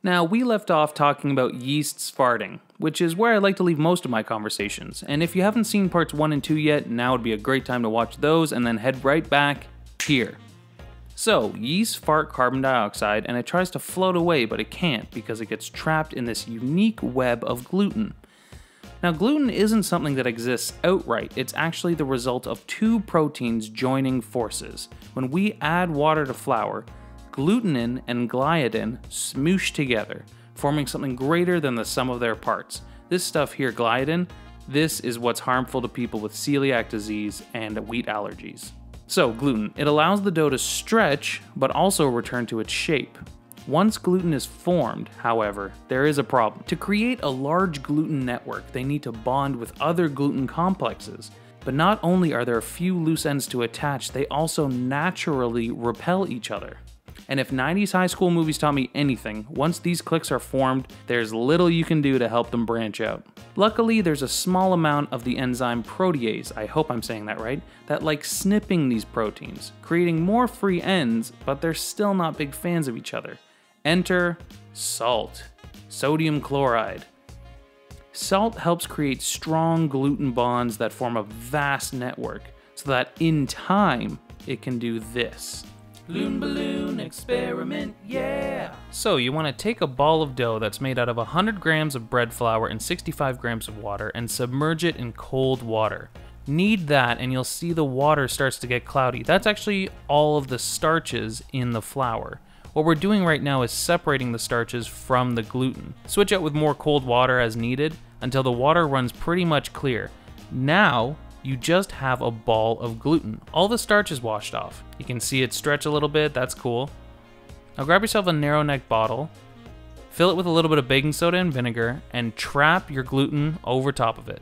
Now, we left off talking about yeasts farting, which is where I like to leave most of my conversations, and if you haven't seen parts 1 and 2 yet, now would be a great time to watch those and then head right back here. So, yeast fart carbon dioxide and it tries to float away, but it can't because it gets trapped in this unique web of gluten. Now, gluten isn't something that exists outright, it's actually the result of two proteins joining forces. When we add water to flour, glutenin and gliadin smoosh together, forming something greater than the sum of their parts. This stuff here, gliadin, this is what's harmful to people with celiac disease and wheat allergies. So, gluten, it allows the dough to stretch, but also return to its shape. Once gluten is formed, however, there is a problem. To create a large gluten network, they need to bond with other gluten complexes. But not only are there a few loose ends to attach, they also naturally repel each other. And if 90s high school movies taught me anything, once these cliques are formed, there's little you can do to help them branch out. Luckily, there's a small amount of the enzyme protease, I hope I'm saying that right, that likes snipping these proteins, creating more free ends, but they're still not big fans of each other. Enter salt, sodium chloride. Salt helps create strong gluten bonds that form a vast network, so that in time, it can do this. Gluten balloon experiment, yeah! So you want to take a ball of dough that's made out of 100 grams of bread flour and 65 grams of water and submerge it in cold water. Knead that and you'll see the water starts to get cloudy. That's actually all of the starches in the flour. What we're doing right now is separating the starches from the gluten. Switch out with more cold water as needed until the water runs pretty much clear. Now, you just have a ball of gluten. All the starch is washed off. You can see it stretch a little bit, that's cool. Now grab yourself a narrow neck bottle, fill it with a little bit of baking soda and vinegar, and trap your gluten over top of it.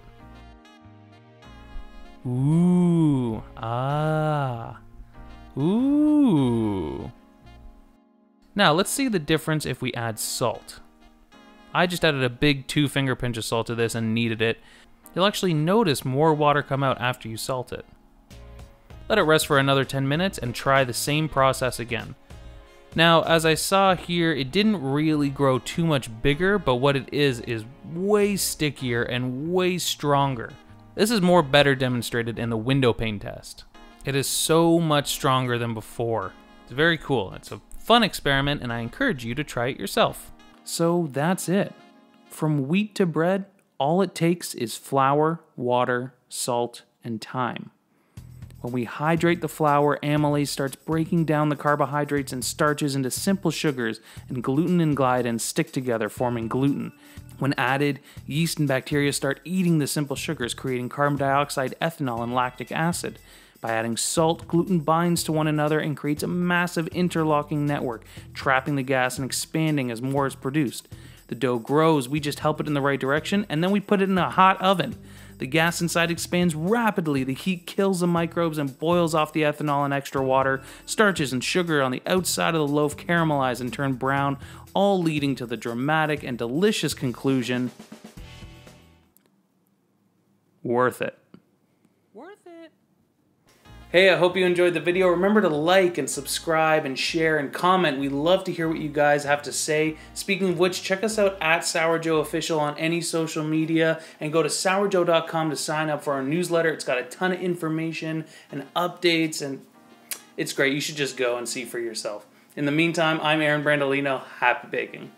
Ooh, ah, ooh. Now let's see the difference if we add salt. I just added a big 2-finger pinch of salt to this and kneaded it. You'll actually notice more water come out after you salt it. Let it rest for another 10 minutes and try the same process again. Now, as I saw here, it didn't really grow too much bigger, but what it is way stickier and way stronger. This is better demonstrated in the window pane test. It is so much stronger than before. It's very cool. It's a fun experiment and I encourage you to try it yourself. So that's it. From wheat to bread, all it takes is flour, water, salt, and time. When we hydrate the flour, amylase starts breaking down the carbohydrates and starches into simple sugars, and gluten and gliadin stick together, forming gluten. When added, yeast and bacteria start eating the simple sugars, creating carbon dioxide, ethanol, and lactic acid. By adding salt, gluten binds to one another and creates a massive interlocking network, trapping the gas and expanding as more is produced. The dough grows, we just help it in the right direction, and then we put it in a hot oven. The gas inside expands rapidly, the heat kills the microbes and boils off the ethanol and extra water. Starches and sugar on the outside of the loaf caramelize and turn brown, all leading to the dramatic and delicious conclusion, worth it. Hey, I hope you enjoyed the video. Remember to like and subscribe and share and comment. We love to hear what you guys have to say. Speaking of which, check us out at SOURJOE Official on any social media and go to SOURJOE.com to sign up for our newsletter. It's got a ton of information and updates and it's great. You should just go and see for yourself. In the meantime, I'm Aaron Brandolino. Happy baking.